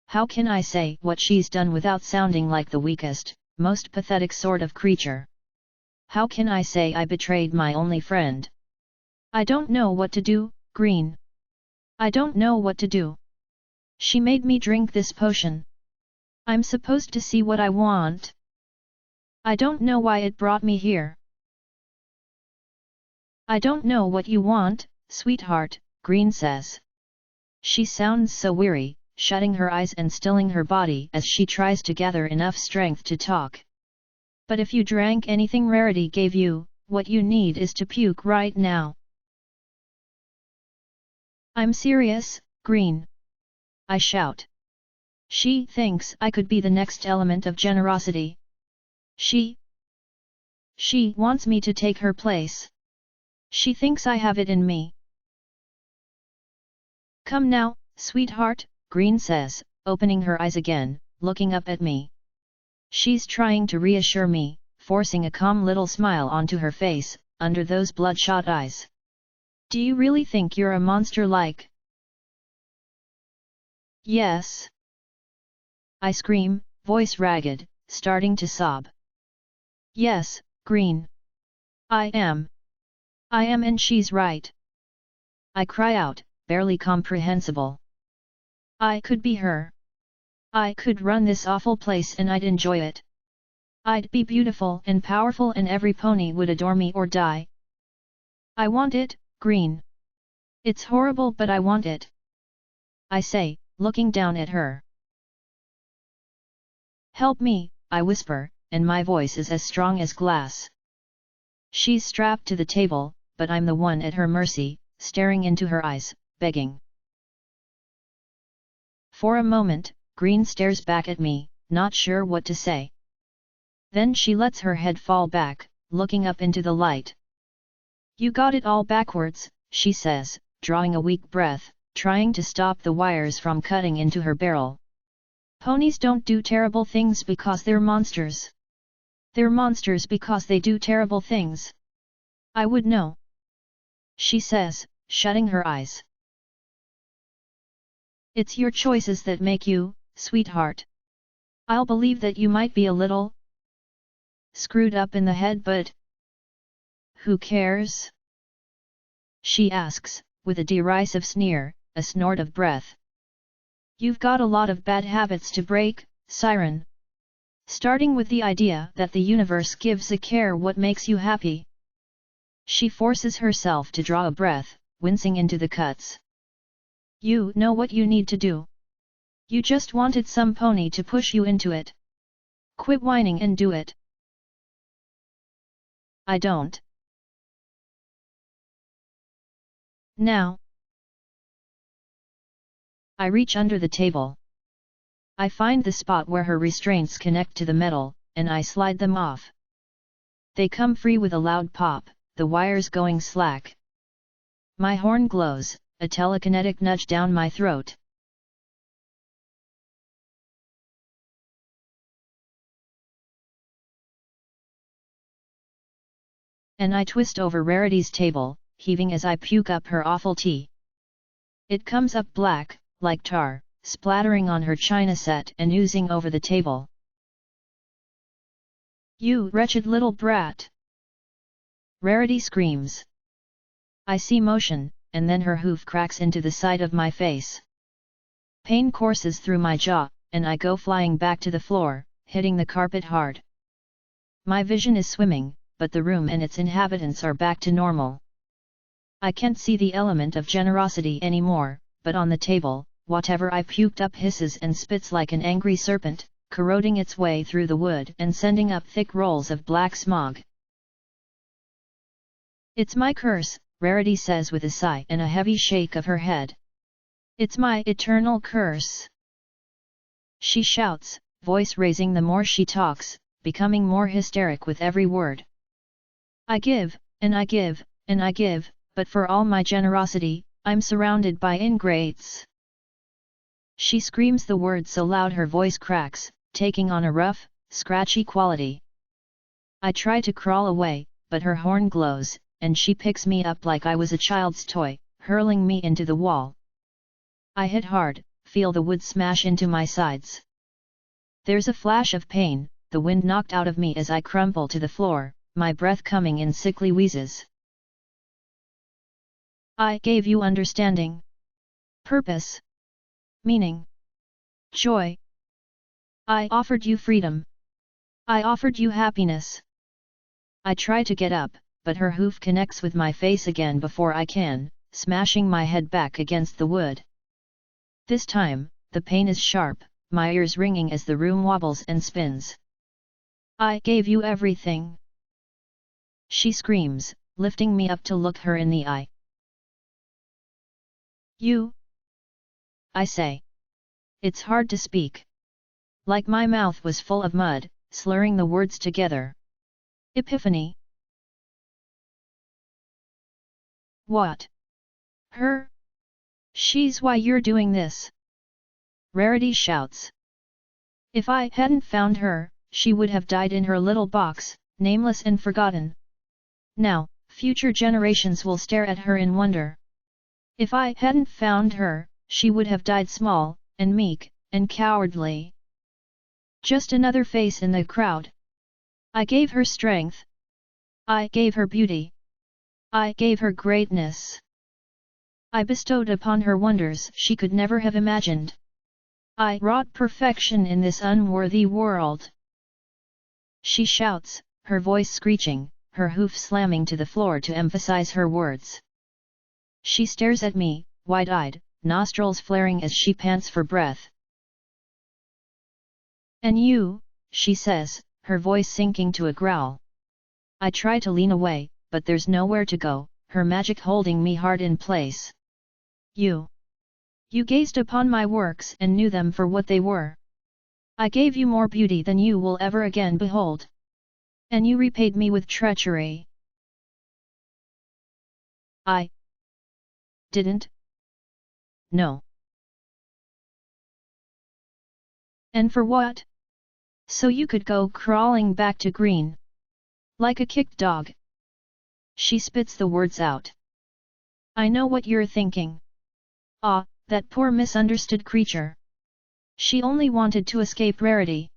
How can I say what she's done without sounding like the weakest, most pathetic sort of creature? How can I say I betrayed my only friend? I don't know what to do, Green. I don't know what to do. She made me drink this potion. I'm supposed to see what I want. I don't know why it brought me here. I don't know what you want, sweetheart, Green says. She sounds so weary, shutting her eyes and stilling her body as she tries to gather enough strength to talk. But if you drank anything Rarity gave you, what you need is to puke right now. I'm serious, Green. I shout. She thinks I could be the next element of generosity. She wants me to take her place. She thinks I have it in me. Come now, sweetheart, Green says, opening her eyes again, looking up at me. She's trying to reassure me, forcing a calm little smile onto her face, under those bloodshot eyes. Do you really think you're a monster like? Yes. I scream, voice ragged, starting to sob. Yes, Green. I am, and she's right. I cry out, barely comprehensible. I could be her. I could run this awful place and I'd enjoy it. I'd be beautiful and powerful and every pony would adore me or die. I want it, Green. It's horrible but I want it. I say, looking down at her. Help me, I whisper, and my voice is as strong as glass. She's strapped to the table, but I'm the one at her mercy, staring into her eyes, begging. For a moment, Green stares back at me, not sure what to say. Then she lets her head fall back, looking up into the light. You got it all backwards, she says, drawing a weak breath, trying to stop the wires from cutting into her barrel. Ponies don't do terrible things because they're monsters. They're monsters because they do terrible things. I would know. She says, shutting her eyes. It's your choices that make you, sweetheart. I'll believe that you might be a little screwed up in the head but who cares? She asks, with a derisive sneer, a snort of breath. You've got a lot of bad habits to break, Siren. Starting with the idea that the universe gives a care what makes you happy. She forces herself to draw a breath, wincing into the cuts. You know what you need to do. You just wanted some pony to push you into it. Quit whining and do it. I don't. Now. I reach under the table. I find the spot where her restraints connect to the metal, and I slide them off. They come free with a loud pop, the wires going slack. My horn glows, a telekinetic nudge down my throat. And I twist over Rarity's table, heaving as I puke up her awful tea. It comes up black, like tar, splattering on her china set and oozing over the table. You wretched little brat! Rarity screams. I see motion, and then her hoof cracks into the side of my face. Pain courses through my jaw, and I go flying back to the floor, hitting the carpet hard. My vision is swimming, but the room and its inhabitants are back to normal. I can't see the element of generosity anymore, but on the table, whatever I puked up hisses and spits like an angry serpent, corroding its way through the wood and sending up thick rolls of black smog. It's my curse, Rarity says with a sigh and a heavy shake of her head. It's my eternal curse. She shouts, voice raising the more she talks, becoming more hysteric with every word. I give, and I give, and I give, but for all my generosity, I'm surrounded by ingrates. She screams the words so loud her voice cracks, taking on a rough, scratchy quality. I try to crawl away, but her horn glows, and she picks me up like I was a child's toy, hurling me into the wall. I hit hard, feel the wood smash into my sides. There's a flash of pain, the wind knocked out of me as I crumple to the floor, my breath coming in sickly wheezes. I gave you understanding, purpose, meaning, joy. I offered you freedom. I offered you happiness. I try to get up, but her hoof connects with my face again before I can, smashing my head back against the wood. This time, the pain is sharp, my ears ringing as the room wobbles and spins. I gave you everything. She screams, lifting me up to look her in the eye. You? I say. It's hard to speak. Like my mouth was full of mud, slurring the words together. Epiphany. What? Her? She's why you're doing this. Rarity shouts. If I hadn't found her, she would have died in her little box, nameless and forgotten. Now, future generations will stare at her in wonder. If I hadn't found her, she would have died small, and meek, and cowardly. Just another face in the crowd. I gave her strength. I gave her beauty. I gave her greatness. I bestowed upon her wonders she could never have imagined. I wrought perfection in this unworthy world. She shouts, her voice screeching, her hoof slamming to the floor to emphasize her words. She stares at me, wide-eyed, nostrils flaring as she pants for breath. And you, she says, her voice sinking to a growl. I try to lean away, but there's nowhere to go, her magic holding me hard in place. You gazed upon my works and knew them for what they were. I gave you more beauty than you will ever again behold. And you repaid me with treachery. I didn't. No. And for what? So you could go crawling back to green. Like a kicked dog. She spits the words out. I know what you're thinking. Ah, that poor misunderstood creature. She only wanted to escape Rarity.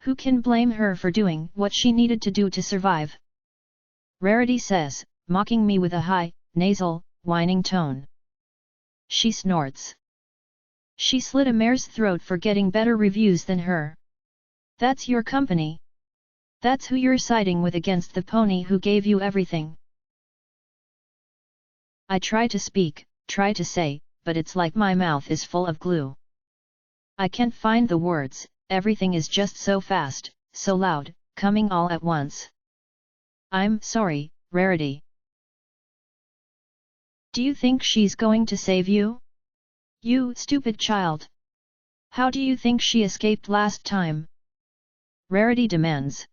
Who can blame her for doing what she needed to do to survive? Rarity says, mocking me with a high, nasal, whining tone. She snorts. She slit a mare's throat for getting better reviews than her. That's your company. That's who you're siding with against the pony who gave you everything. I try to speak, try to say, but it's like my mouth is full of glue. I can't find the words, everything is just so fast, so loud, coming all at once. I'm sorry, Rarity. Do you think she's going to save you? You stupid child! How do you think she escaped last time? Rarity demands.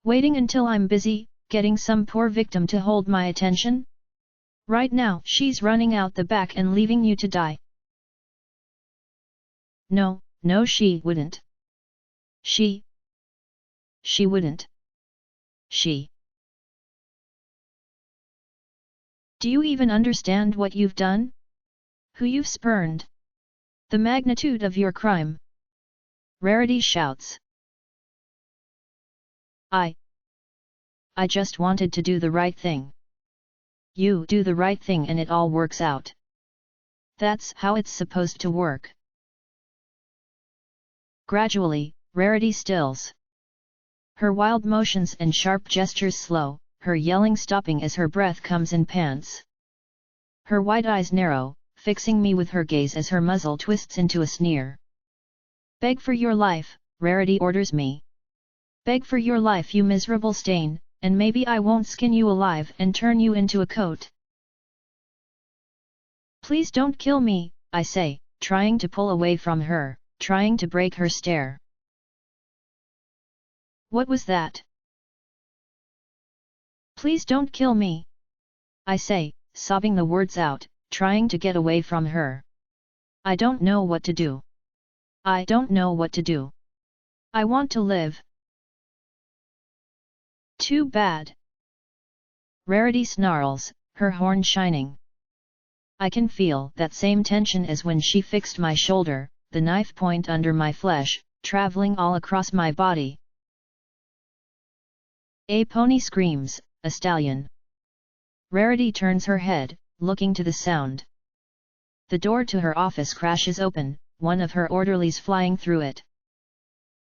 Waiting until I'm busy, getting some poor victim to hold my attention? Right now she's running out the back and leaving you to die. No, no she wouldn't. She wouldn't. She. Do you even understand what you've done? Who you've spurned? The magnitude of your crime? Rarity shouts. I just wanted to do the right thing. You do the right thing and it all works out. That's how it's supposed to work. Gradually, Rarity stills. Her wild motions and sharp gestures slow, her yelling stopping as her breath comes in pants. Her wide eyes narrow, fixing me with her gaze as her muzzle twists into a sneer. Beg for your life, Rarity orders me. Beg for your life you miserable stain, and maybe I won't skin you alive and turn you into a coat. Please don't kill me, I say, trying to pull away from her, trying to break her stare. What was that? Please don't kill me, I say, sobbing the words out, trying to get away from her. I don't know what to do. I don't know what to do. I want to live. Too bad. Rarity snarls, her horn shining. I can feel that same tension as when she fixed my shoulder, the knife point under my flesh, traveling all across my body. A pony screams, a stallion. Rarity turns her head, looking to the sound. The door to her office crashes open, one of her orderlies flying through it.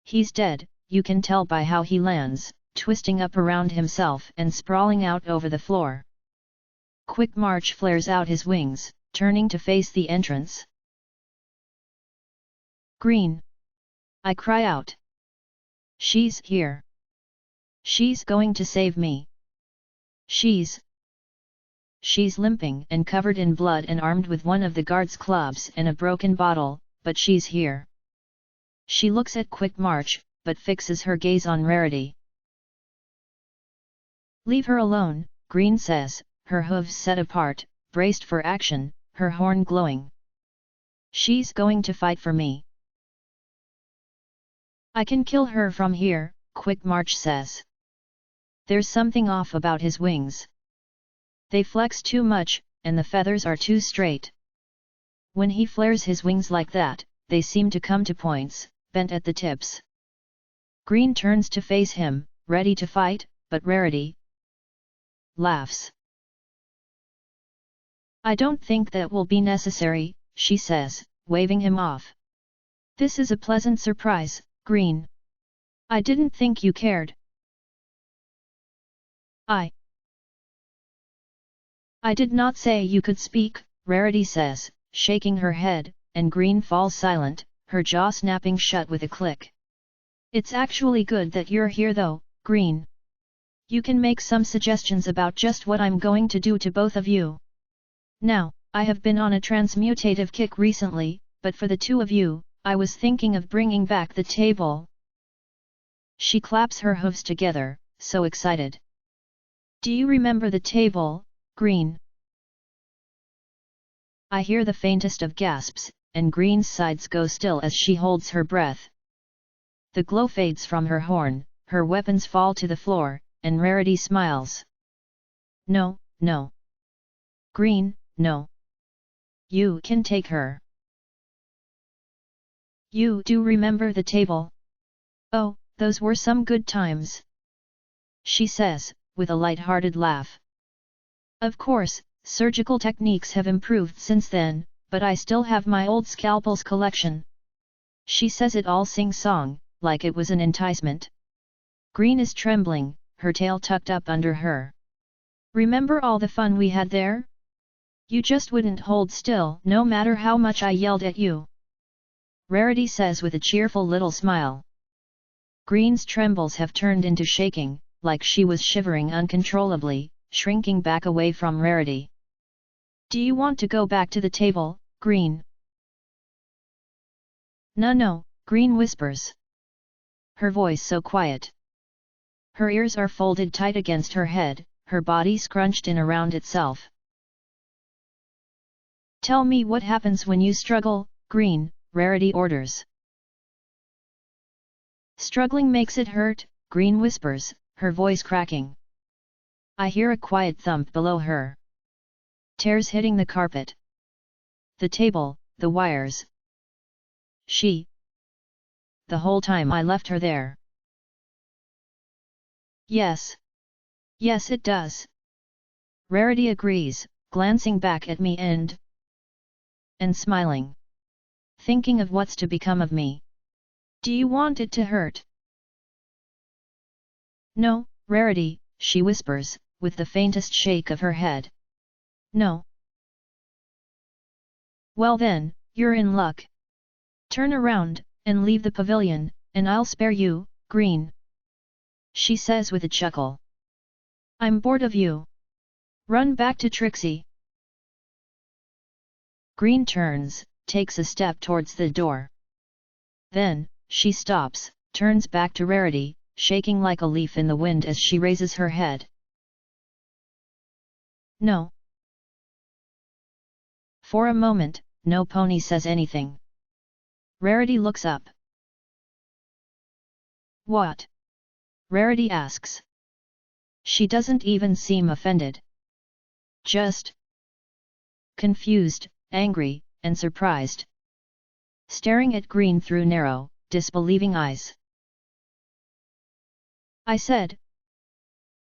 He's dead, you can tell by how he lands, twisting up around himself and sprawling out over the floor. Quick March flares out his wings, turning to face the entrance. Green! I cry out. She's here. She's going to save me. She's limping and covered in blood and armed with one of the guards' clubs and a broken bottle, but she's here. She looks at Quick March, but fixes her gaze on Rarity. Leave her alone, Green says, her hooves set apart, braced for action, her horn glowing. She's going to fight for me. I can kill her from here, Quick March says. There's something off about his wings. They flex too much, and the feathers are too straight. When he flares his wings like that, they seem to come to points, bent at the tips. Green turns to face him, ready to fight, but Rarity laughs. I don't think that will be necessary, she says, waving him off. This is a pleasant surprise, Green. I didn't think you cared. I did not say you could speak, Rarity says, shaking her head, and Green falls silent, her jaw snapping shut with a click. It's actually good that you're here though, Green. You can make some suggestions about just what I'm going to do to both of you. Now, I have been on a transmutative kick recently, but for the two of you, I was thinking of bringing back the table. She claps her hooves together, so excited. Do you remember the table, Green? I hear the faintest of gasps, and Green's sides go still as she holds her breath. The glow fades from her horn, her weapons fall to the floor, and Rarity smiles. No, no. Green, no. You can take her. You do remember the table? Oh, those were some good times. She says, with a light-hearted laugh. Of course, surgical techniques have improved since then, but I still have my old scalpels collection. She says it all sing-song, like it was an enticement. Green is trembling, her tail tucked up under her. Remember all the fun we had there? You just wouldn't hold still, no matter how much I yelled at you. Rarity says with a cheerful little smile. Green's trembles have turned into shaking, like she was shivering uncontrollably, shrinking back away from Rarity. Do you want to go back to the table, Green? No, Green whispers. Her voice so quiet. Her ears are folded tight against her head, her body scrunched in around itself. Tell me what happens when you struggle, Green, Rarity orders. Struggling makes it hurt, Green whispers, her voice cracking. I hear a quiet thump below her. Tears hitting the carpet. The table, the wires. The whole time I left her there. Yes. Yes it does. Rarity agrees, glancing back at me and smiling. Thinking of what's to become of me. Do you want it to hurt? No, Rarity, she whispers, with the faintest shake of her head. No. Well then, you're in luck. Turn around, and leave the pavilion, and I'll spare you, Green. She says with a chuckle. I'm bored of you. Run back to Trixie. Green turns, takes a step towards the door. Then, she stops, turns back to Rarity, shaking like a leaf in the wind as she raises her head. No. For a moment, no pony says anything. Rarity looks up. What? Rarity asks. She doesn't even seem offended. Just confused, angry, and surprised. Staring at Green through narrow, disbelieving eyes. I said.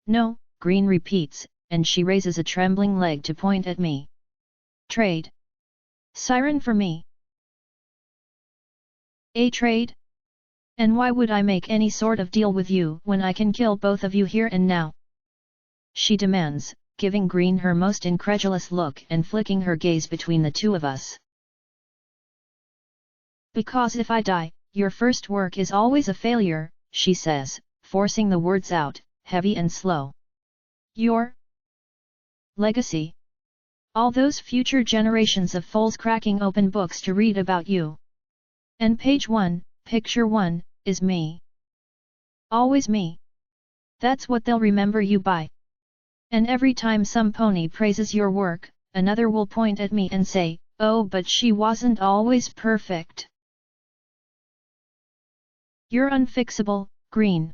No, Green repeats, and she raises a trembling leg to point at me. Trade. Siren for me. A trade? And why would I make any sort of deal with you when I can kill both of you here and now? She demands, giving Green her most incredulous look and flicking her gaze between the two of us. Because if I die, your first work is always a failure, she says, forcing the words out, heavy and slow. Your legacy? All those future generations of foals cracking open books to read about you. And page 1, picture 1, is me. Always me. That's what they'll remember you by. And every time some pony praises your work, another will point at me and say, oh, but she wasn't always perfect. You're unfixable, Green.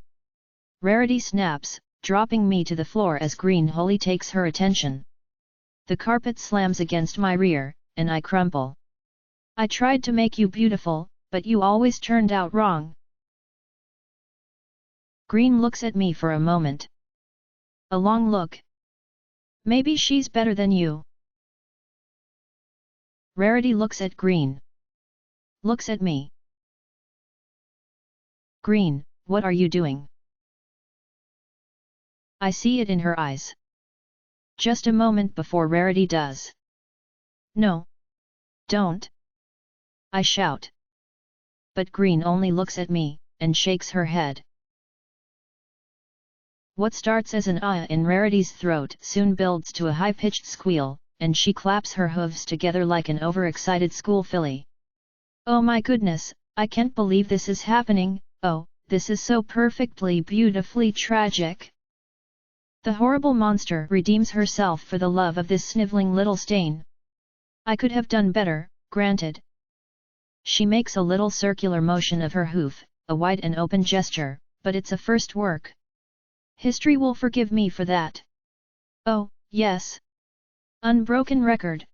Rarity snaps, dropping me to the floor as Green wholly takes her attention. The carpet slams against my rear, and I crumple. I tried to make you beautiful, but you always turned out wrong. Green looks at me for a moment. A long look. Maybe she's better than you. Rarity looks at Green. Looks at me. Green, what are you doing? I see it in her eyes. Just a moment before Rarity does. No. Don't. I shout. But Green only looks at me, and shakes her head. What starts as an ah in Rarity's throat soon builds to a high-pitched squeal, and she claps her hooves together like an overexcited school filly. Oh my goodness, I can't believe this is happening, oh, this is so perfectly beautifully tragic. The horrible monster redeems herself for the love of this sniveling little stain. I could have done better, granted. She makes a little circular motion of her hoof, a wide and open gesture, but it's a first work. History will forgive me for that. Oh, yes. Unbroken record.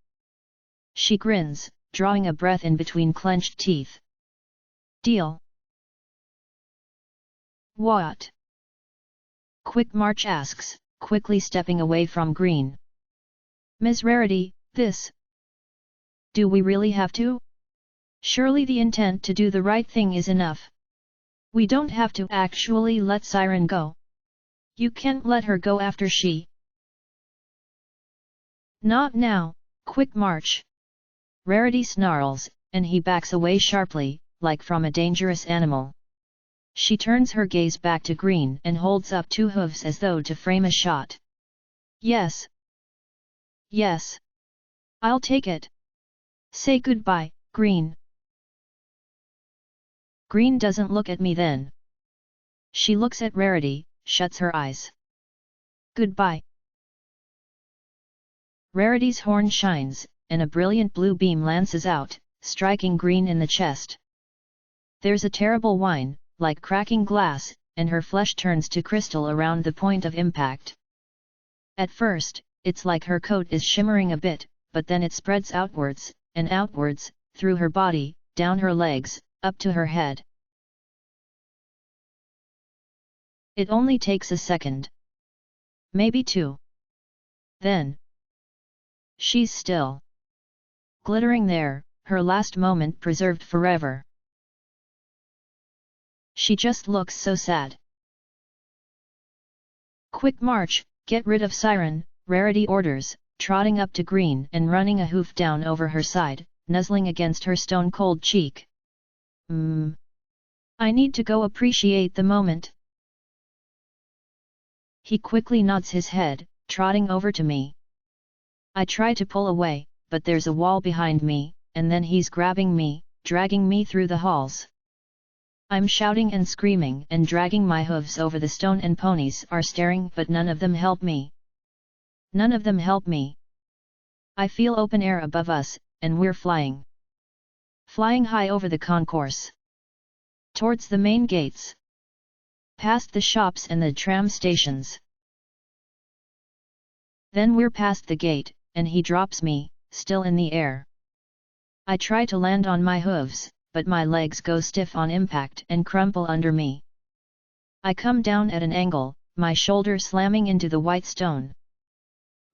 She grins, drawing a breath in between clenched teeth. Deal. What? Quick March asks, quickly stepping away from Green. Ms. Rarity, this. Do we really have to? Surely the intent to do the right thing is enough. We don't have to actually let Siren go. You can't let her go after she. Not now, Quick March. Rarity snarls, and he backs away sharply, like from a dangerous animal. She turns her gaze back to Green and holds up two hooves as though to frame a shot. Yes. Yes. I'll take it. Say goodbye, Green. Green doesn't look at me then. She looks at Rarity, shuts her eyes. Goodbye. Rarity's horn shines, and a brilliant blue beam lances out, striking Green in the chest. There's a terrible whine, like cracking glass, and her flesh turns to crystal around the point of impact. At first, it's like her coat is shimmering a bit, but then it spreads outwards, and outwards, through her body, down her legs, up to her head. It only takes a second. Maybe two. Then. She's still. Glittering there, her last moment preserved forever. She just looks so sad. Quick March, get rid of Siren, Rarity orders, trotting up to Green and running a hoof down over her side, nuzzling against her stone-cold cheek. I need to go appreciate the moment. He quickly nods his head, trotting over to me. I try to pull away, but there's a wall behind me, and then he's grabbing me, dragging me through the halls. I'm shouting and screaming and dragging my hooves over the stone, and ponies are staring, but none of them help me. None of them help me. I feel open air above us, and we're flying. Flying high over the concourse. Towards the main gates. Past the shops and the tram stations. Then we're past the gate, and he drops me, still in the air. I try to land on my hooves, but my legs go stiff on impact and crumple under me. I come down at an angle, my shoulder slamming into the white stone.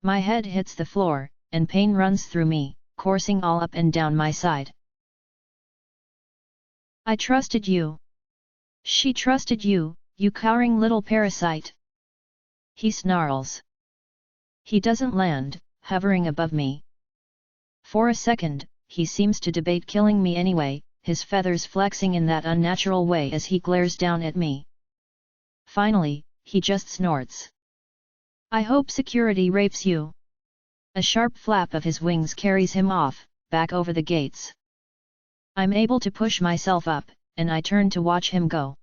My head hits the floor, and pain runs through me, coursing all up and down my side. I trusted you. She trusted you, you cowering little parasite. He snarls. He doesn't land, hovering above me. For a second, he seems to debate killing me anyway, his feathers flexing in that unnatural way as he glares down at me. Finally, he just snorts. I hope security rapes you. A sharp flap of his wings carries him off, back over the gates. I'm able to push myself up, and I turn to watch him go.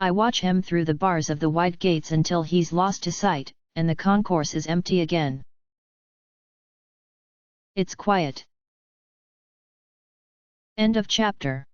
I watch him through the bars of the wide gates until he's lost to sight, and the concourse is empty again. It's quiet. End of chapter.